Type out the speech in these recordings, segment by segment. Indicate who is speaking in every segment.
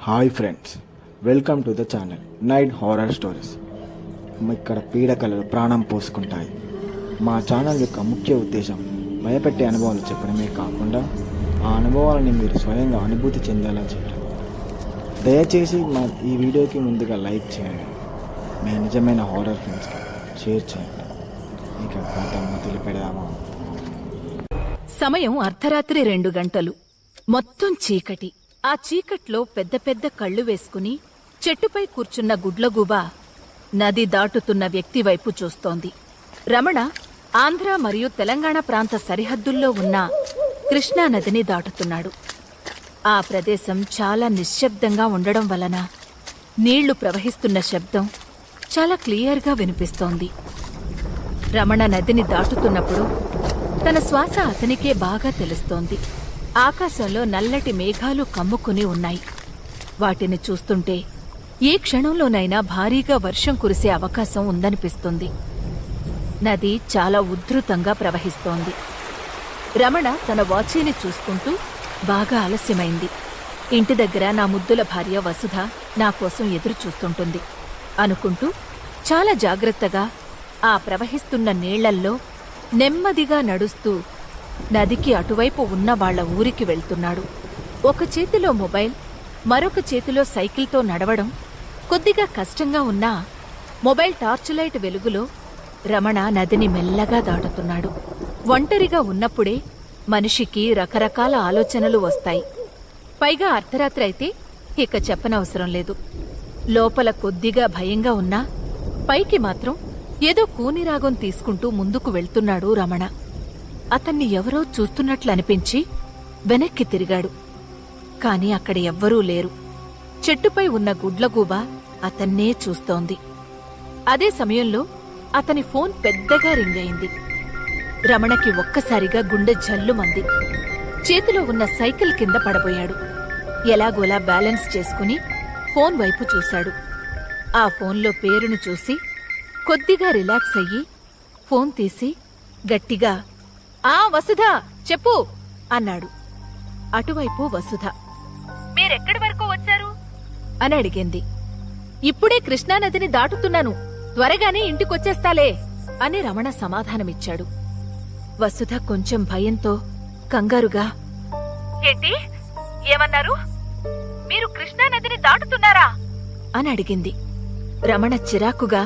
Speaker 1: Hi friends, welcome to the channel night horror stories. ఇక్కడ పీడకలలు ప్రాణం పోసుకుంటాయి. మా ఛానల్ యొక్క ముఖ్య ఉద్దేశం భయపెట్టే అనుభవాలు చెప్పడమే కాకుండా ఆ అనుభవాలని మీరు స్వయంగా అనుభూతి చెందేలా చేయడం. దయచేసి మా ఈ వీడియోకి ముందుగా లైక్ చేయండి, మీ నిజమైన హారర్ ఫ్రెండ్స్కి షేర్ చేయండి. ఇక కథ మొదలు పెడదామా?
Speaker 2: సమయం అర్ధరాత్రి 2 గంటలు. మొత్తం చీకటి. ఆ చీకట్లో పెద్ద పెద్ద కళ్ళు వేసుకుని చెట్టుపై కూర్చున్న గుడ్లగూబ నది దాటుతున్న వ్యక్తి వైపు చూస్తోంది. రమణ ఆంధ్ర మరియు తెలంగాణ ప్రాంత సరిహద్దుల్లో ఉన్న కృష్ణానదిని దాటుతున్నాడు. ఆ ప్రదేశం చాలా నిశ్శబ్దంగా ఉండడం వలన నీళ్లు ప్రవహిస్తున్న శబ్దం చాలా క్లియర్గా వినిపిస్తోంది. రమణ నదిని దాటుతున్నప్పుడు తన శ్వాస అతనికే బాగా తెలుస్తోంది. ఆకాశంలో నల్లటి మేఘాలు కమ్ముకుని ఉన్నాయి. వాటిని చూస్తుంటే ఏ క్షణంలోనైనా భారీగా వర్షం కురిసే అవకాశం ఉందనిపిస్తుంది. నది చాలా ఉధృతంగా ప్రవహిస్తోంది. రమణ తన వాచీని చూసుకుంటూ బాగా ఆలస్యమైంది. ఇంటి దగ్గర నా ముద్దుల భార్య వసుధ నా కోసం ఎదురు చూస్తుంటుంది అనుకుంటూ చాలా జాగ్రత్తగా ఆ ప్రవహిస్తున్న నీళ్లల్లో నెమ్మదిగా నడుస్తూ నదికి అటువైపు ఉన్న వాళ్ల ఊరికి వెళ్తున్నాడు. ఒక చేతిలో మొబైల్, మరొక చేతిలో సైకిల్తో నడవడం కొద్దిగా కష్టంగా ఉన్నా మొబైల్ టార్చ్ లైట్ వెలుగులో రమణ నదిని మెల్లగా దాటుతున్నాడు. ఒంటరిగా ఉన్నప్పుడే మనిషికి రకరకాల ఆలోచనలు వస్తాయి. పైగా అర్ధరాత్రి అయితే ఇక చెప్పనవసరం లేదు. లోపల కొద్దిగా భయంగా ఉన్నా పైకి మాత్రం ఏదో కూనిరాగం తీసుకుంటూ ముందుకు వెళ్తున్నాడు రమణ. అతన్ని ఎవరో చూస్తున్నట్లు అనిపించి వెనక్కి తిరిగాడు. కాని అక్కడ ఎవ్వరూ లేరు. చెట్టుపై ఉన్న గుడ్లగూబ అతన్నే చూస్తోంది. అదే సమయంలో అతని ఫోన్ పెద్దగా రింగ్ అయింది. రమణకి ఒక్కసారిగా గుండె జల్లుమంది. చేతిలో ఉన్న సైకిల్ కింద పడబోయాడు. ఎలాగోలా బ్యాలెన్స్ చేసుకుని ఫోన్ వైపు చూశాడు. ఆ ఫోన్లో పేరును చూసి కొద్దిగా రిలాక్స్ అయ్యి ఫోన్ తీసి గట్టిగా "ఆ వసుధ, చెప్పు" అన్నాడు. అటువైపు వసుధ "మీరెక్కడి వరకు వచ్చారు?" అని అడిగింది. "ఇప్పుడే కృష్ణానదిని దాటుతున్నాను, త్వరగానే ఇంటికొచ్చేస్తాలే" అని రమణ సమాధానమిచ్చాడు. వసుధ కొంచెం భయంతో కంగారుగా "ఏంటి? ఏమన్నారు? మీరు కృష్ణానదిని దాటుతున్నారా?" అని అడిగింది. రమణ చిరాకుగా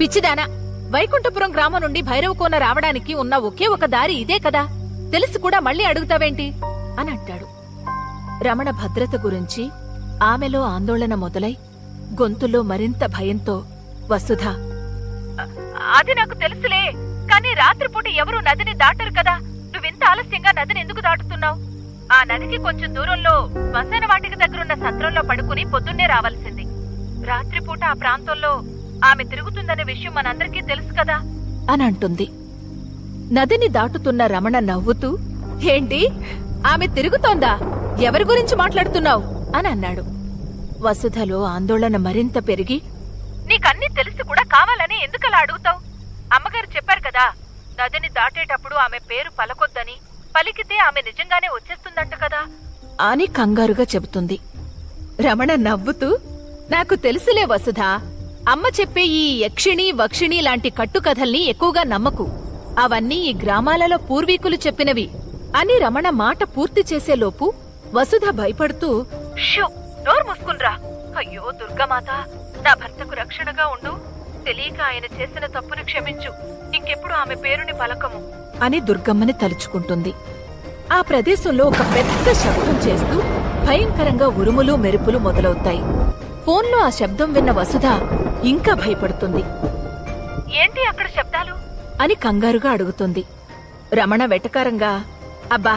Speaker 2: "పిచ్చిదానా, వైకుంఠపురం గ్రామం నుండి భైరవకోన రావడానికి ఉన్న ఒకే ఒక దారి ఇదే కదా, తెలిసి కూడా మళ్ళీ అడుగుతావేంటి" అని అంటాడు. రమణ భద్రత గురించి ఆమెలో ఆందోళన మొదలై గొంతులో మరింత భయంతో వసుధ "అది నాకు తెలుసులే, కానీ రాత్రిపూట ఎవరూ నదిని దాటరు కదా, నువ్వింత ఆలస్యంగా నదిని ఎందుకు దాటుతున్నావు? ఆ నదికి కొంచెం దూరంలో శ్మశాన వాటిక దగ్గరున్న సత్రంలో పడుకుని పొద్దున్నే రావాల్సింది. రాత్రిపూట ఆ ప్రాంతంలో ఆమె తిరుగుతుందనే విషయం మనందరికీ తెలుసు కదా" అని అంటుంది. నదిని దాటుతున్న రమణ నవ్వుతూ "ఏంటి, ఆమె తిరుగుతోందా? ఎవరి గురించి మాట్లాడుతున్నావు?" అని అన్నాడు. వసుధలో ఆందోళన మరింత పెరిగి "నీకన్నీ తెలిసి కూడా కావాలని ఎందుకలా అడుగుతావు? అమ్మగారు చెప్పారు కదా, నదిని దాటేటప్పుడు ఆమె పేరు పలకొద్దని, పలికితే ఆమె నిజంగానే వచ్చేస్తుందంట కదా" అని కంగారుగా చెబుతుంది. రమణ నవ్వుతూ "నాకు తెలుసులే వసుధ, అమ్మ చెప్పే ఈ యక్షిణి వక్షిణి లాంటి కట్టుకథల్ని ఎక్కువగా నమ్మకు. అవన్నీ ఈ గ్రామాలలో పూర్వీకులు చెప్పినవి" అని రమణ మాట పూర్తి చేసేలోపు వసుధ భయపడుతూ "షూ, నోరు మూసుకున్రా. అయ్యో దుర్గామాత, నా భర్తకు రక్షణగా ఉండు. తెలియక ఆయన చేసిన తప్పును క్షమించు. ఇంకెప్పుడు ఆమె పేరుని పలకము" అని దుర్గమ్మని తలుచుకుంటుంది. ఆ ప్రదేశంలో ఒక పెద్ద శబ్దం చేస్తూ భయంకరంగా ఉరుములు మెరుపులు మొదలవుతాయి. ఫోన్లో ఆ శబ్దం విన్న వసుధ ఇంకా భయపడుతుంది. "ఏంటి అక్కడ శబ్దాలు?" అని కంగారుగా అడుగుతుంది. రమణ వెటకారంగా "అబ్బా,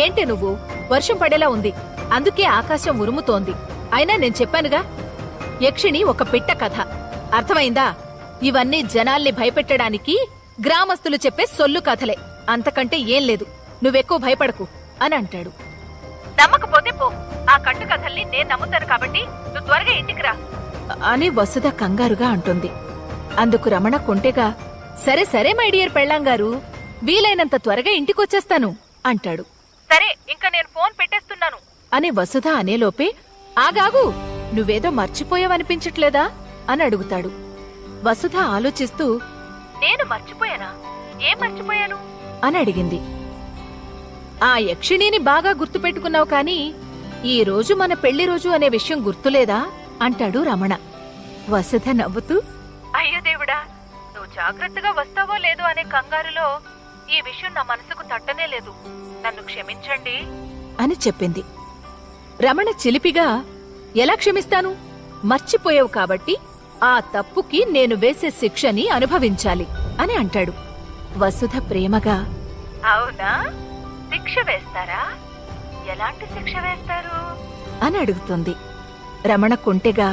Speaker 2: ఏంటి నువ్వు? వర్షం పడేలా ఉంది, అందుకే ఆకాశం ఉరుముతోంది. అయినా నేను చెప్పానుగా, యక్షిణి ఒక పిట్ట కథ, అర్థమైందా? ఇవన్నీ జనాల్ని భయపెట్టడానికి గ్రామస్తులు చెప్పే సొల్లు కథలే, అంతకంటే ఏం లేదు. నువ్వెక్కువ భయపడకు" అని అంటాడు. "నమ్మకపోతే పో, ఆ కట్టు కథల్ని నేను నమ్ముతాను కాబట్టి నువ్వు త్వరగా ఇంటికి రా" అని వసుధ కంగారుగా అంటుంది. అందుకు రమణ కొంటెగా "సరే సరే మై డియర్ పెళ్ళాంగారు, వీలైనంత త్వరగా ఇంటికొచ్చేస్తాను" అంటాడు. "సరే, ఇంకా నేను ఫోన్ పెట్టేస్తున్నాను" అని వసుధ అనేలోపే ఆగాగు నువ్వేదో మర్చిపోయావనిపించట్లేదా అని అడుగుతాడు. వసుధ ఆలోచిస్తూ నేను మర్చిపోయానా? ఏం మర్చిపోయాను అని అడిగింది. ఆ యక్షిణిని బాగా గుర్తుపెట్టుకున్నావు కాని ఈ రోజు మన పెళ్లి రోజు అనే విషయం గుర్తులేదా అంటాడు రమణ. వసుధ నవ్వుతూ అయ్యో దేవుడా, నువ్వు జాగ్రత్తగా వస్తావో లేదో అనే కంగారులో ఈ విషయం నా మనసుకు తట్టనే లేదు, నన్ను క్షమించండి అని చెప్పింది. రమణ చిలిపిగా ఎలా క్షమిస్తాను? మర్చిపోయావు కాబట్టి ఆ తప్పుకి నేను వేసే శిక్షని అనుభవించాలి అని అంటాడు. వసుధ ప్రేమగా అవునా, శిక్ష వేస్తారా? ఎలాంటి శిక్ష వేస్తారు అని అడుగుతుంది. రమణ కుంటెగా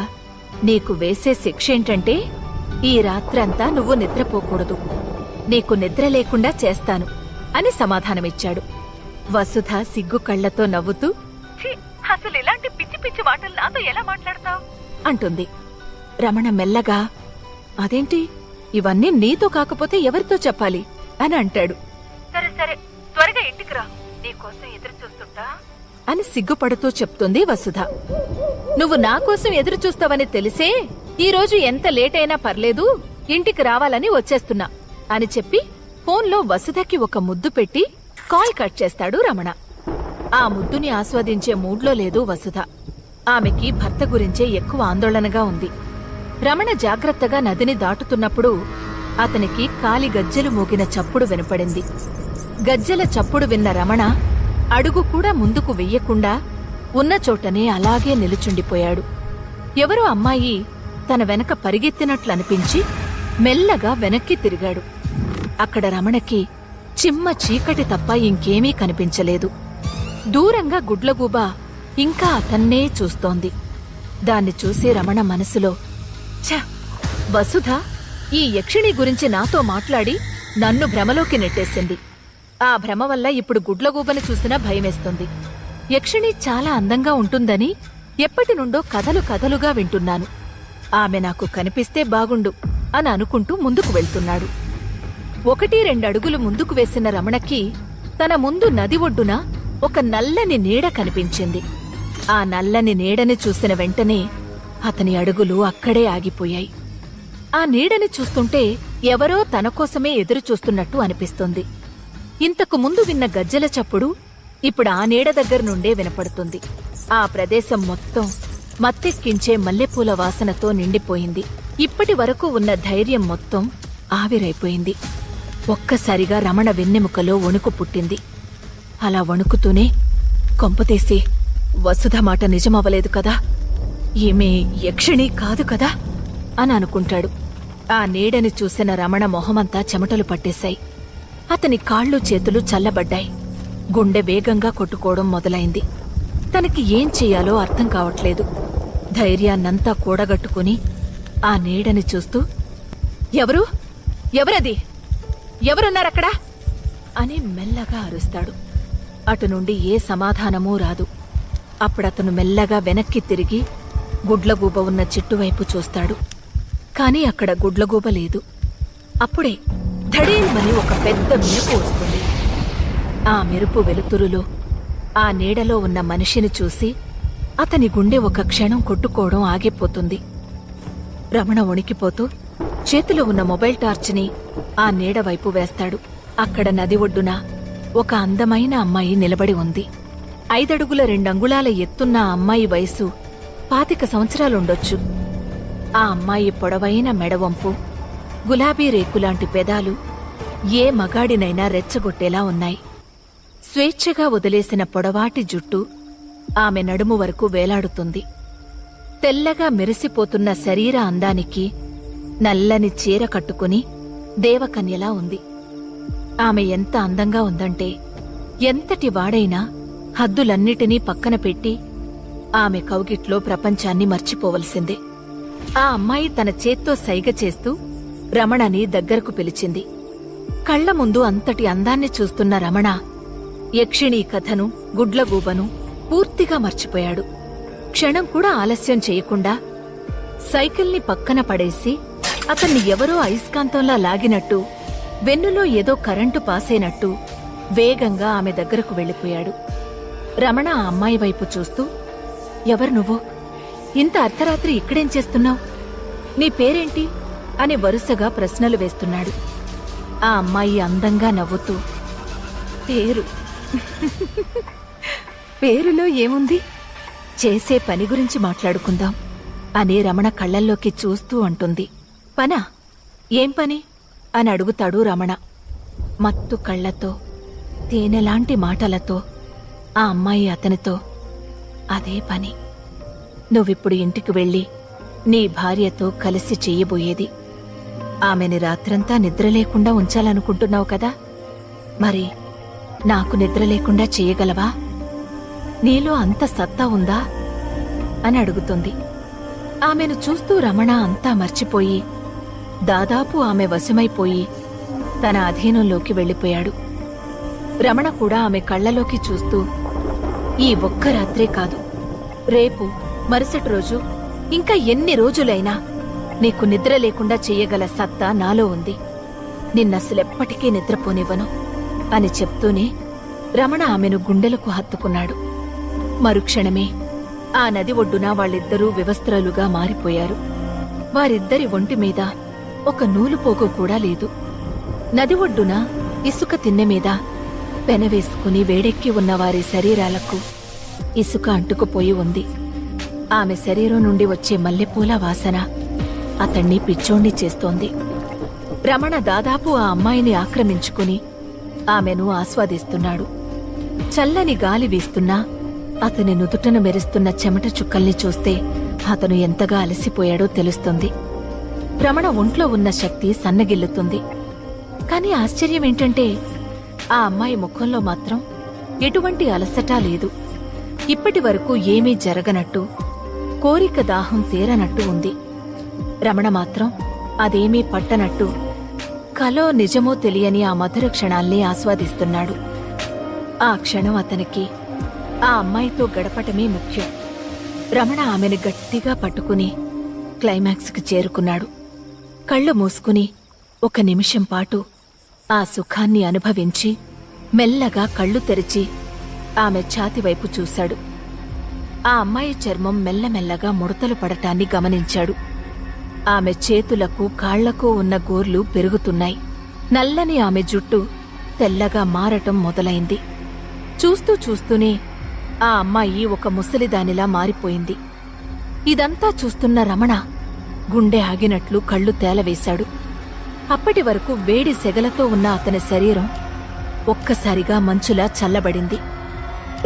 Speaker 2: నీకు వేసే శిక్ష ఏంటంటే ఈ రాత్రంతా నువ్వు నిద్రపోకూడదు, నీకు నిద్ర లేకుండా చేస్తాను అని సమాధానమిచ్చాడు. వసుధ సిగ్గు కళ్లతో నవ్వుతూ అసలు ఇలాంటి పిచ్చి పిచ్చి మాటలు నాతో ఎలా మాట్లాడతావు అంటుంది. రమణ మెల్లగా అదేంటి, ఇవన్నీ నీతో కాకపోతే ఎవరితో చెప్పాలి అని అంటాడు. సరే సరే, త్వరగా ఇంటికి రా, నీకోసం ఎదురు చూస్తుంటా అని సిగ్గుపడుతూ చెప్తుంది వసుధ. నువ్వు నా కోసం ఎదురు చూస్తావని తెలిసే ఈ రోజు ఎంత లేట్ అయినా పర్లేదు, ఇంటికి రావాలని వచ్చేస్తున్నా అని చెప్పి ఫోన్లో వసుధకి ఒక ముద్దు పెట్టి కాల్ కట్ చేస్తాడు రమణ. ఆ ముద్దుని ఆస్వాదించే మూడ్లో లేదు వసుధ. ఆమెకి భర్త గురించే ఎక్కువ ఆందోళనగా ఉంది. రమణ జాగ్రత్తగా నదిని దాటుతున్నప్పుడు అతనికి కాలి గజ్జెలు మోగిన చప్పుడు వినపడింది. గజ్జెల చప్పుడు విన్న రమణ అడుగు కూడా ముందుకు వెయ్యకుండా ఉన్న చోటనే అలాగే నిలుచుండిపోయాడు. ఎవరో అమ్మాయి తన వెనక పరిగెత్తినట్లనిపించి మెల్లగా వెనక్కి తిరిగాడు. అక్కడ రమణకి చిమ్మ చీకటి తప్ప ఇంకేమీ కనిపించలేదు. దూరంగా గుడ్లగూబ ఇంకా అతన్నే చూస్తోంది. దాన్ని చూసి రమణ మనసులో ఛ, వసుధ ఈ యక్షిణి గురించి నాతో మాట్లాడి నన్ను భ్రమలోకి నెట్టేసింది. ఆ భ్రమ వల్ల ఇప్పుడు గుడ్లగూబని చూసినా భయమేస్తుంది. యక్షిణి చాలా అందంగా ఉంటుందని ఎప్పటినుండో కథలు కథలుగా వింటున్నాను. ఆమె నాకు కనిపిస్తే బాగుండు అని అనుకుంటూ ముందుకు వెళ్తున్నాడు. 1-2 అడుగులు ముందుకు వేసిన రమణకి తన ముందు నది ఒడ్డున ఒక నల్లని నీడ కనిపించింది. ఆ నల్లని నీడని చూసిన వెంటనే అతని అడుగులు అక్కడే ఆగిపోయాయి. ఆ నీడని చూస్తుంటే ఎవరో తన కోసమే ఎదురు చూస్తున్నట్టు అనిపిస్తుంది. ఇంతకు ముందు విన్న గజ్జెల చప్పుడు ఇప్పుడు ఆ నీడ దగ్గర నుండే వినపడుతుంది. ఆ ప్రదేశం మొత్తం మత్తెక్కించే మల్లెపూల వాసనతో నిండిపోయింది. ఇప్పటి వరకు ఉన్న ధైర్యం మొత్తం ఆవిరైపోయింది. ఒక్కసారిగా రమణ వెన్నెముకలో వణుకు పుట్టింది. అలా వణుకుతూనే కొంపతీసి వసుధ మాట నిజమవ్వలేదు కదా, ఈమె యక్షిణి కాదు కదా అని అనుకుంటాడు. ఆ నీడని చూసిన రమణ మొహమంతా చెమటలు పట్టేశాయి. అతని కాళ్ళు చేతులు చల్లబడ్డాయి. గుండె వేగంగా కొట్టుకోవడం మొదలైంది. తనకి ఏం చెయ్యాలో అర్థం కావట్లేదు. ధైర్యాన్నంతా కూడగట్టుకుని ఆ నీడని చూస్తూ ఎవరది, ఎవరున్నారక్కడా అని మెల్లగా అరుస్తాడు. అటు నుండి ఏ సమాధానమూ రాదు. అప్పుడతను మెల్లగా వెనక్కి తిరిగి గుడ్లగూబ ఉన్న చెట్టువైపు చూస్తాడు. కాని అక్కడ గుడ్లగూబ లేదు. అప్పుడే ధడేల్మని ఒక పెద్ద మెరుపు వస్తుంది. ఆ మెరుపు వెలుతురులో ఆ నీడలో ఉన్న మనిషిని చూసి అతని గుండె ఒక క్షణం కొట్టుకోవడం ఆగిపోతుంది. రమణ వణికిపోతూ చేతిలో ఉన్న మొబైల్ టార్చ్ని ఆ నీడ వైపు వేస్తాడు. అక్కడ నది ఒడ్డున ఒక అందమైన అమ్మాయి నిలబడి ఉంది. 5 అడుగుల 2 అంగుళాల ఎత్తున్న ఆ అమ్మాయి వయసు 25 సంవత్సరాలుండొచ్చు. ఆ అమ్మాయి పొడవైన మెడవంపు, గులాబీ రేకులాంటి పెదాలు ఏ మగాడినైనా రెచ్చగొట్టేలా ఉన్నాయి. స్వేచ్ఛగా వదిలేసిన పొడవాటి జుట్టు ఆమె నడుము వరకు వేలాడుతుంది. తెల్లగా మెరిసిపోతున్న శరీర అందానికి నల్లని చీర కట్టుకుని దేవకన్యలా ఉంది. ఆమె ఎంత అందంగా ఉందంటే ఎంతటి వాడైనా హద్దులన్నిటినీ పక్కన పెట్టి ఆమె కౌగిట్లో ప్రపంచాన్ని మర్చిపోవలసిందే. ఆ అమ్మాయి తన చేత్తో సైగ చేస్తూ రమణని దగ్గరకు పిలిచింది. కళ్ల ముందు అంతటి అందాన్ని చూస్తున్న రమణ యక్షిణీ కథను, గుడ్లగూబను పూర్తిగా మర్చిపోయాడు. క్షణం కూడా ఆలస్యం చేయకుండా సైకిల్ని పక్కన పడేసి అతన్ని ఎవరో అయస్కాంతంలా లాగినట్టు, వెన్నులో ఏదో కరెంటు పాసైనట్టు వేగంగా ఆమె దగ్గరకు వెళ్ళిపోయాడు. రమణ ఆ అమ్మాయి వైపు చూస్తూ ఎవరు నువ్వు ఇంత అర్ధరాత్రి ఇక్కడేం చేస్తున్నావు? నీ పేరేంటి అని వరుసగా ప్రశ్నలు వేస్తున్నాడు. ఆ అమ్మాయి అందంగా నవ్వుతూ, పేరులో ఏముంది, చేసే పని గురించి మాట్లాడుకుందాం అని రమణ కళ్ళల్లోకి చూస్తూ అంటుంది. పనా? ఏం పని అని అడుగుతాడు రమణ. మత్తు కళ్లతో, తేనెలాంటి మాటలతో ఆ అమ్మాయి అతనితో, అదే పని. నువ్విప్పుడు ఇంటికి వెళ్ళి నీ భార్యతో కలిసి చెయ్యబోయేది. ఆమెని రాత్రంతా నిద్ర లేకుండా ఉంచాలనుకుంటున్నావు కదా, మరి నాకు నిద్ర లేకుండా చెయ్యగలవా? నీలో అంత సత్తా ఉందా అని అడుగుతుంది. ఆమెను చూస్తూ రమణ అంతా మర్చిపోయి, దాదాపు ఆమె వశమైపోయి తన అధీనంలోకి వెళ్ళిపోయాడు. రమణ కూడా ఆమె కళ్లలోకి చూస్తూ, ఈ ఒక్క రాత్రే కాదు, రేపు, మరుసటి రోజు, ఇంకా ఎన్ని రోజులైనా నీకు నిద్ర లేకుండా చెయ్యగల సత్తా నాలో ఉంది. నిన్నసలెప్పటికీ నిద్రపోనివ్వను అని చెప్తూనే రమణ ఆమెను గుండెలకు హత్తుకున్నాడు. మరుక్షణమే ఆ నది ఒడ్డున వాళ్ళిద్దరూ వివస్త్రాలుగా మారిపోయారు. వారిద్దరి ఒంటి మీద ఒక నూలుపోగు కూడా లేదు. నది ఒడ్డున ఇసుక తిన్నె మీద పెనవేసుకుని వేడెక్కి ఉన్న వారి శరీరాలకు ఇసుక అంటుకుపోయి ఉంది. ఆమె శరీరం నుండి వచ్చే మల్లెపూల వాసన అతణ్ణి పిచ్చోణ్ణి చేస్తోంది. రమణ దాదాపు ఆ అమ్మాయిని ఆక్రమించుకుని ఆమెను ఆస్వాదిస్తున్నాడు. చల్లని గాలి వీస్తున్నా అతని నుదుటను మెరుస్తున్న చెమట చుక్కల్ని చూస్తే అతను ఎంతగా అలసిపోయాడో తెలుస్తుంది. రమణ ఒంట్లో ఉన్న శక్తి సన్నగిల్లుతుంది. కాని ఆశ్చర్యమేంటంటే ఆ అమ్మాయి ముఖంలో మాత్రం ఎటువంటి అలసటా లేదు. ఇప్పటి వరకు ఏమీ జరగనట్టు, కోరిక దాహం తీరనట్టు ఉంది. రమణ మాత్రం అదేమీ పట్టనట్టు కలో నిజమో తెలియని ఆ మధుర క్షణాల్ని ఆస్వాదిస్తున్నాడు. ఆ క్షణం అతనికి ఆ అమ్మాయితో గడపటమే ముఖ్యం. రమణ ఆమెను గట్టిగా పట్టుకుని క్లైమాక్స్కి చేరుకున్నాడు. కళ్ళు మూసుకుని ఒక నిమిషం పాటు ఆ సుఖాన్ని అనుభవించి మెల్లగా కళ్ళు తెరిచి ఆమె ఛాతివైపు చూశాడు. ఆ అమ్మాయి చర్మం మెల్లమెల్లగా ముడతలు పడటాన్ని గమనించాడు. ఆమె చేతులకు కాళ్లకు ఉన్న గోర్లు పెరుగుతున్నాయి. నల్లని ఆమె జుట్టు తెల్లగా మారటం మొదలైంది. చూస్తూ చూస్తూనే ఆ అమ్మాయి ఒక ముసలిదానిలా మారిపోయింది. ఇదంతా చూస్తున్న రమణ గుండె ఆగినట్లు కళ్ళు తేలవేశాడు. అప్పటి వరకు వేడి సెగలతో ఉన్న అతని శరీరం ఒక్కసారిగా మంచులా చల్లబడింది.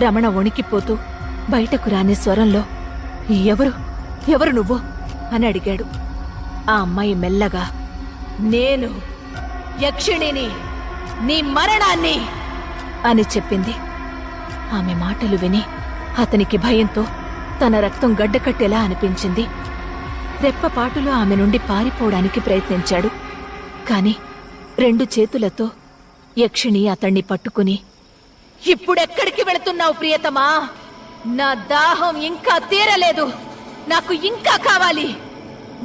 Speaker 2: రమణ వణికిపోతూ బయటకు రాని స్వరంలో, ఎవరు నువ్వు అని అడిగాడు. ఆ అమ్మాయి మెల్లగా, నేను యక్షిణిని, నీ మరణాన్ని అని చెప్పింది. ఆమె మాటలు విని అతనికి భయంతో తన రక్తం గడ్డకట్టేలా అనిపించింది. రెప్పపాటులో ఆమె నుండి పారిపోవడానికి ప్రయత్నించాడు. కాని 2 చేతులతో యక్షిణి అతణ్ణి పట్టుకుని, ఇప్పుడెక్కడికి వెళుతున్నావు ప్రియతమా? నా దాహం ఇంకా తీరలేదు, నాకు ఇంకా కావాలి.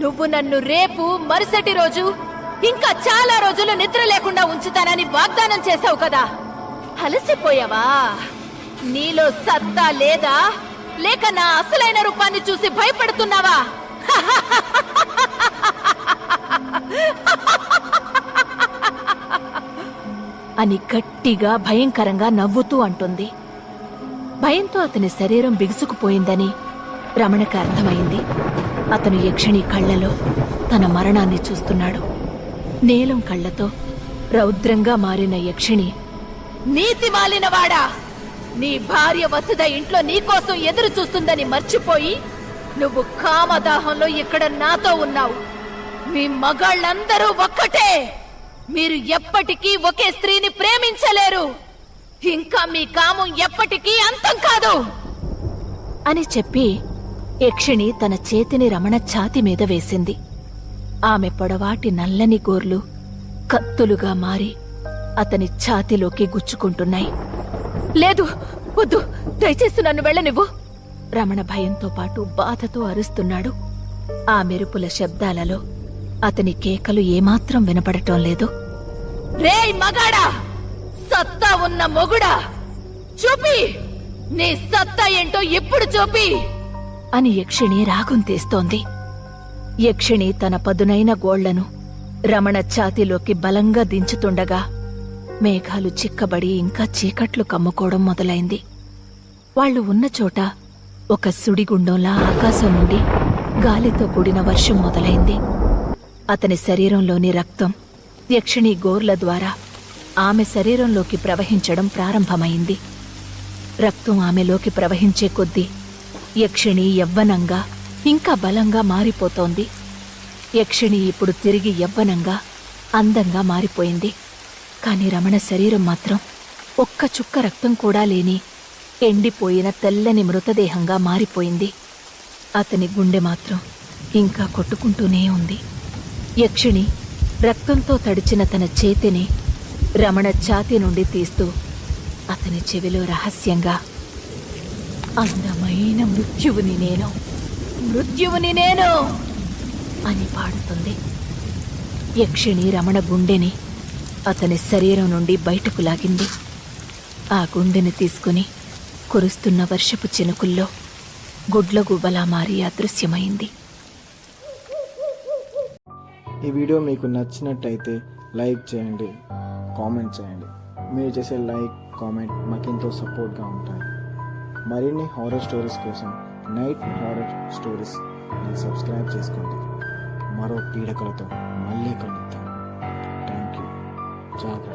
Speaker 2: నువ్వు నన్ను రేపు, మరుసటి రోజు, ఇంకా చాలా రోజులు నిద్ర లేకుండా ఉంచుతానని వాగ్దానం చేశావు కదా, అలసిపోయావా? నీలో సత్తా లేదా, లేక నా అసలైన రూపాన్ని చూసి భయపడుతున్నావా? అని గట్టిగా భయంకరంగా నవ్వుతూ అంటుంది. భయంతో అతని శరీరం బిగుసుకుపోయిందని రమణకి అర్థమైంది. అతను యక్షిణి కళ్లలో తన మరణాన్ని చూస్తున్నాడు. నీలం కళ్లతో రౌద్రంగా మారిన యక్షిణి, నీతి మాలినవాడా, నీ భార్య వసుధ ఇంట్లో నీకోసం ఎదురు చూస్తుందని మర్చిపోయి నువ్వు కామదాహంలో ఇక్కడ నాతో ఉన్నావు. మీ మగాళ్ళందరూ ఒక్కటే, మీరు ఎప్పటికీ ఒకే స్త్రీని ప్రేమించలేరు. ఇంకా మీ కామం ఎప్పటికీ అంతం కాదు అని చెప్పి యక్షిణి తన చేతిని రమణ ఛాతి మీద వేసింది. ఆమె పొడవాటి నల్లని గోర్లు కత్తులుగా మారి అతని ఛాతిలోకి గుచ్చుకుంటున్నాయి. లేదు, వద్దు, దయచేసి నన్ను వెళ్ళనివ్వు. రమణ భయంతో పాటు బాధతో అరుస్తున్నాడు. ఆ మెరుపుల శబ్దాలలో అతని కేకలు ఏమాత్రం వినపడటం లేదు. రేయ్ మగాడా, సత్తా ఉన్న మొగుడా, చూపి నీ సత్తా ఏంటో ఇప్పుడు చూపి అని యక్షిణి రాగం తీస్తోంది. యక్షిణి తన పదునైన గోళ్లను రమణ ఛాతీలోకి బలంగా దించుతుండగా మేఘాలు చిక్కబడి ఇంకా చీకట్లు కమ్ముకోవడం మొదలైంది. వాళ్లు ఉన్న చోట ఒక సుడిగుండంలా ఆకాశం నుండి గాలితో కూడిన వర్షం మొదలైంది. అతని శరీరంలోని రక్తం యక్షిణి గోర్ల ద్వారా ఆమె శరీరంలోకి ప్రవహించడం ప్రారంభమైంది. రక్తం ఆమెలోకి ప్రవహించే కొద్దీ యక్షిణి యవ్వనంగా ఇంకా బలంగా మారిపోతోంది. యక్షిణి ఇప్పుడు తిరిగి యవ్వనంగా అందంగా మారిపోయింది. కాని రమణ శరీరం మాత్రం ఒక్క చుక్క రక్తం కూడా లేని ఎండిపోయిన తెల్లని మృతదేహంగా మారిపోయింది. అతని గుండె మాత్రం ఇంకా కొట్టుకుంటూనే ఉంది. యక్షిణి రక్తంతో తడిచిన తన చేతిని రమణ ఛాతీ నుండి తీస్తూ అతని చెవిలో రహస్యంగా, అందమైన మృత్యువుని నేను, మృత్యువుని నేను అని పాడుతుంది. యక్షిణి రమణ గుండెని అతని శరీరం నుండి బయటకు లాగింది. ఆ గుండెని తీసుకుని కురుస్తున్న వర్షపు చినుకుల్లో గుడ్లగూబలా మారి అదృశ్యమైంది.
Speaker 1: ఈ వీడియో మీకు నచ్చినట్టయితే లైక్ చేయండి, కామెంట్ చేయండి. మీరు చేసే లైక్, కామెంట్ మాకెంతో సపోర్ట్గా ఉంటాయి. మరిన్ని హారర్ స్టోరీస్ కోసం నైట్ హారర్ స్టోరీస్ని సబ్స్క్రైబ్ చేసుకోండి. మరో పీడకలతో మళ్ళీ కలుద్దాం. Thank you. జాగ్రత్త.